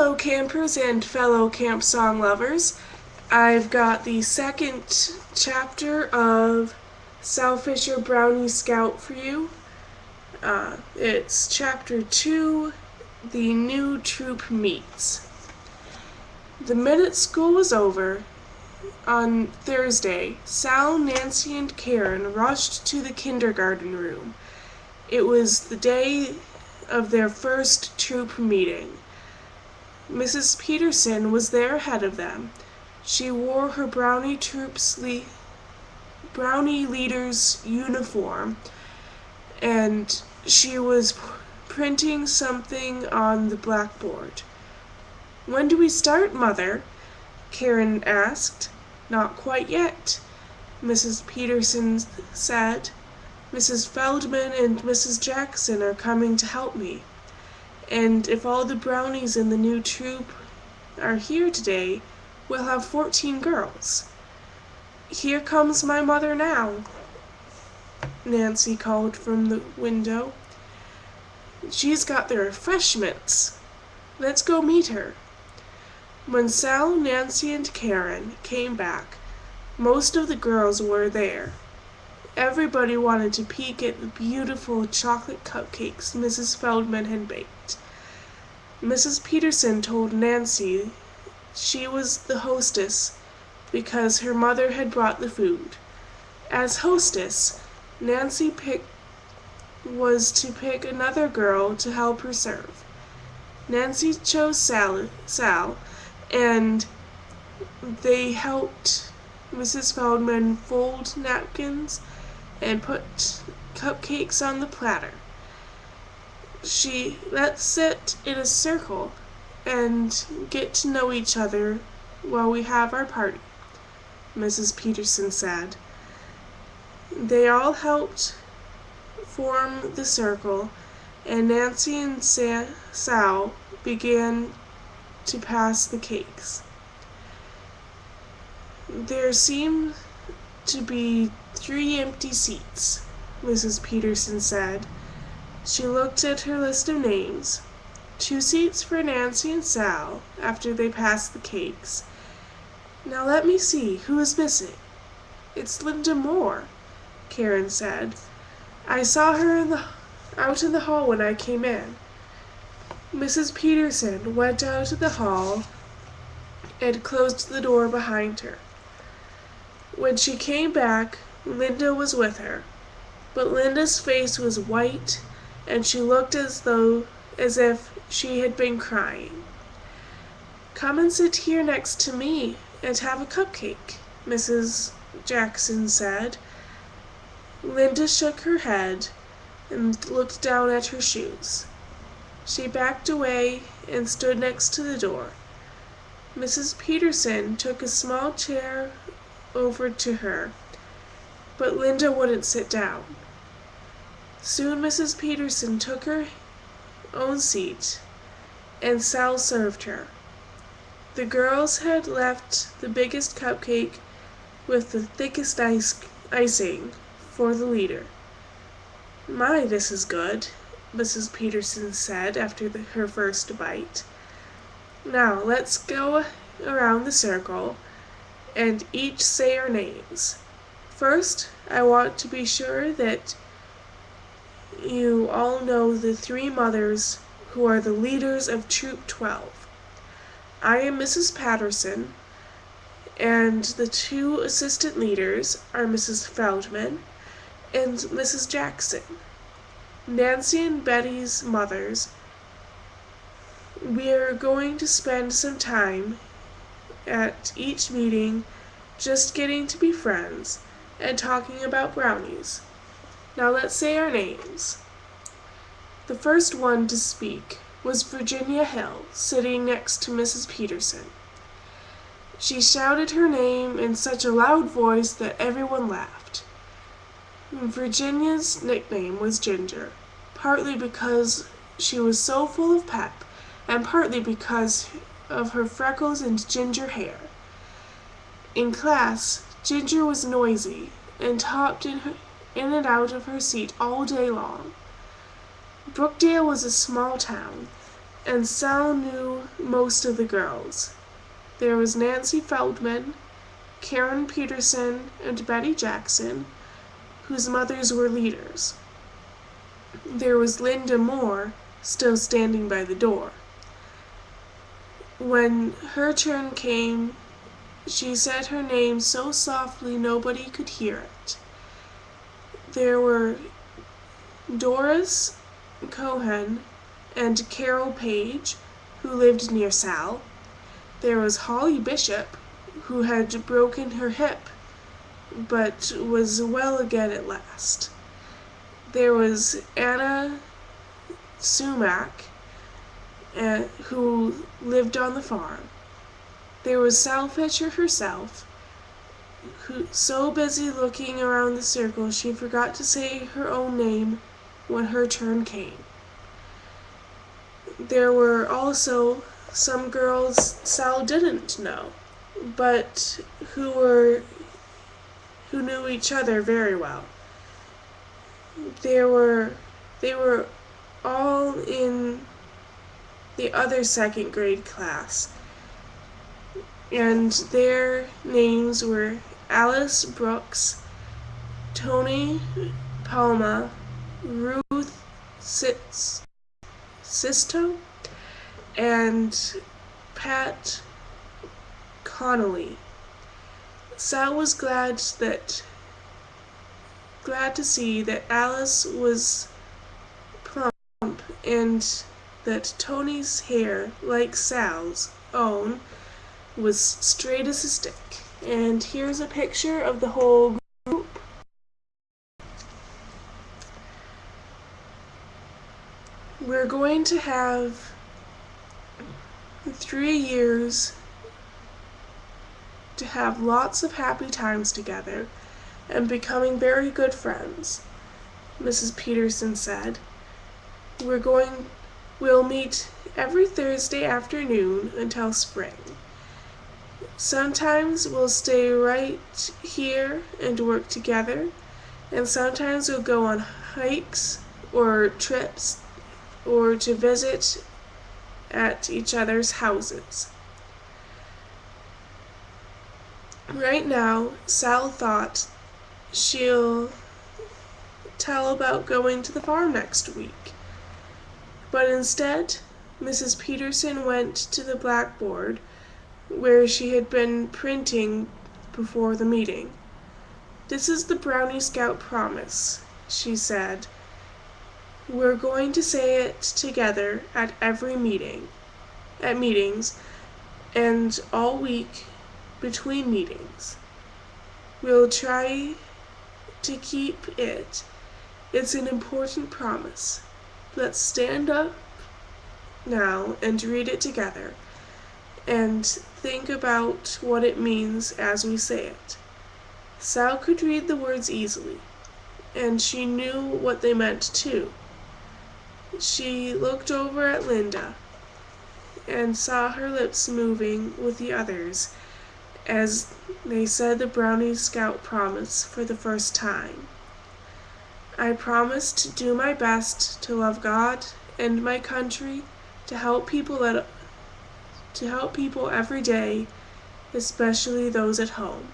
Hello campers and fellow camp song lovers. I've got the second chapter of Selfish or Brownie Scout for you. It's chapter 2, The New Troop Meets. The minute school was over on Thursday, Sal, Nancy, and Karen rushed to the kindergarten room. It was the day of their first troop meeting. Mrs. Peterson was there ahead of them. She wore her Brownie leader's uniform, and she was printing something on the blackboard. "When do we start, Mother?" Karen asked. "Not quite yet," Mrs. Peterson said. "Mrs. Feldman and Mrs. Jackson are coming to help me. And if all the brownies in the new troop are here today, we'll have 14 girls. Here comes my mother now," Nancy called from the window. "She's got the refreshments. Let's go meet her." When Sal, Nancy, and Karen came back, most of the girls were there. Everybody wanted to peek at the beautiful chocolate cupcakes Mrs. Feldman had baked. Mrs. Peterson told Nancy she was the hostess because her mother had brought the food. As hostess, Nancy was to pick another girl to help her serve. Nancy chose Sal, and they helped Mrs. Feldman fold napkins and put cupcakes on the platter. Let's sit in a circle and get to know each other while we have our party," Mrs. Peterson said. They all helped form the circle, and Nancy and Sal began to pass the cakes. "There seem to be 3 empty seats," Mrs. Peterson said. She looked at her list of names. 2 seats for Nancy and Sal after they passed the cakes. "Now let me see, who is missing?" "It's Linda Moore," Karen said. "I saw her out in the hall when I came in." Mrs. Peterson went out of the hall and closed the door behind her. When she came back, Linda was with her, but Linda's face was white and she looked as if she had been crying. "Come and sit here next to me and have a cupcake," Mrs. Jackson said. Linda shook her head and looked down at her shoes. She backed away and stood next to the door. Mrs. Peterson took a small chair over to her, but Linda wouldn't sit down. Soon Mrs. Peterson took her own seat, and Sal served her. The girls had left the biggest cupcake with the thickest icing for the leader. "My, this is good," Mrs. Peterson said after her first bite. "Now let's go around the circle and each say our names. First, I want to be sure that you all know the 3 mothers who are the leaders of Troop 12. I am Mrs. Patterson, and the 2 assistant leaders are Mrs. Feldman and Mrs. Jackson. Nancy and Betty's mothers. We are going to spend some time at each meeting just getting to be friends and talking about brownies. Now let's say our names." The first one to speak was Virginia Hill, sitting next to Mrs. Peterson. She shouted her name in such a loud voice that everyone laughed. Virginia's nickname was Ginger, partly because she was so full of pep, and partly because of her freckles and ginger hair. In class, Ginger was noisy and hopped in and out of her seat all day long. Brookdale was a small town, and Sal knew most of the girls. There was Nancy Feldman, Karen Peterson, and Betty Jackson, whose mothers were leaders. There was Linda Moore, still standing by the door. When her turn came, she said her name so softly nobody could hear it. There were Doris Cohen and Carol Page, who lived near Sal. There was Holly Bishop, who had broken her hip, but was well again at last. There was Anna Sumac, who lived on the farm. There was Sal Fisher herself, who so busy looking around the circle she forgot to say her own name when her turn came. There were also some girls Sal didn't know, but who knew each other very well. They were all in the other second grade class, and their names were Alice Brooks, Tony Palma, Ruth Sisto, and Pat Connolly. Sal was glad to see that Alice was plump and that Tony's hair, like Sal's own, was straight as a stick. And here's a picture of the whole group. We're going to have 3 years to have lots of happy times together and becoming very good friends, Mrs. Peterson said. We'll meet every Thursday afternoon until spring. Sometimes we'll stay right here and work together, and sometimes we'll go on hikes or trips or to visit at each other's houses. Right now, Sal thought she'll tell about going to the farm next week. But instead, Mrs. Peterson went to the blackboard where she had been printing before the meeting. "This is the Brownie Scout promise," she said. "We're going to say it together at meetings, and all week between meetings. We'll try to keep it. It's an important promise. Let's stand up now and read it together, and think about what it means as we say it." Sal could read the words easily, and she knew what they meant too. She looked over at Linda and saw her lips moving with the others as they said the Brownie Scout promise for the first time. "I promise to do my best to love God and my country, to help people every day, especially those at home."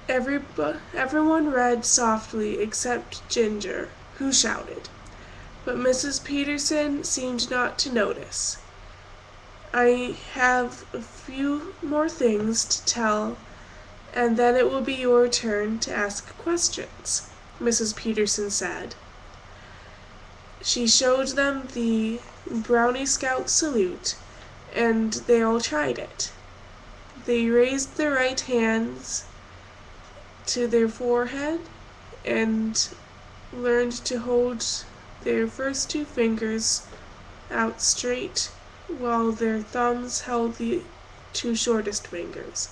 Everyone read softly except Ginger, who shouted, but Mrs. Peterson seemed not to notice. "I have a few more things to tell, and then it will be your turn to ask questions," Mrs. Peterson said. She showed them the Brownie Scout salute, and they all tried it. They raised their right hands to their forehead and learned to hold their first 2 fingers out straight while their thumbs held the 2 shortest fingers.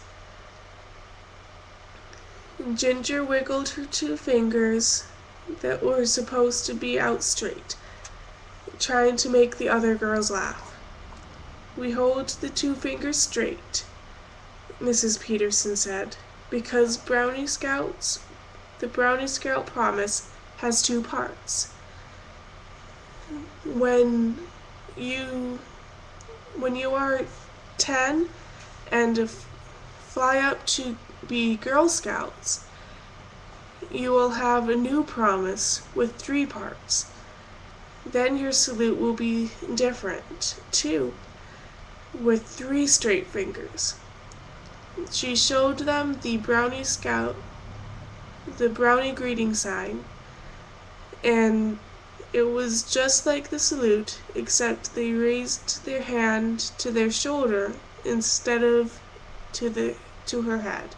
Ginger wiggled her 2 fingers that were supposed to be out straight, trying to make the other girls laugh. "We hold the 2 fingers straight," Mrs. Peterson said, "because the Brownie Scout promise has 2 parts. when you when you are 10 and fly up to be Girl Scouts, you will have a new promise with 3 parts. Then your salute will be different, too, with 3 straight fingers. She showed them the Brownie greeting sign, and it was just like the salute, except they raised their hand to their shoulder instead of to her head.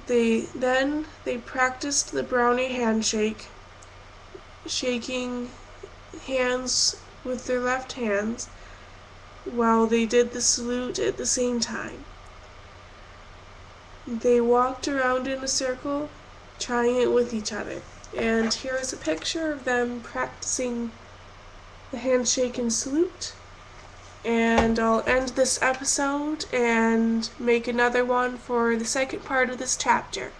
They practiced the Brownie handshake, shaking hands with their left hands while they did the salute at the same time. They walked around in a circle, trying it with each other. And here is a picture of them practicing the handshake and salute. And I'll end this episode and make another one for the second part of this chapter.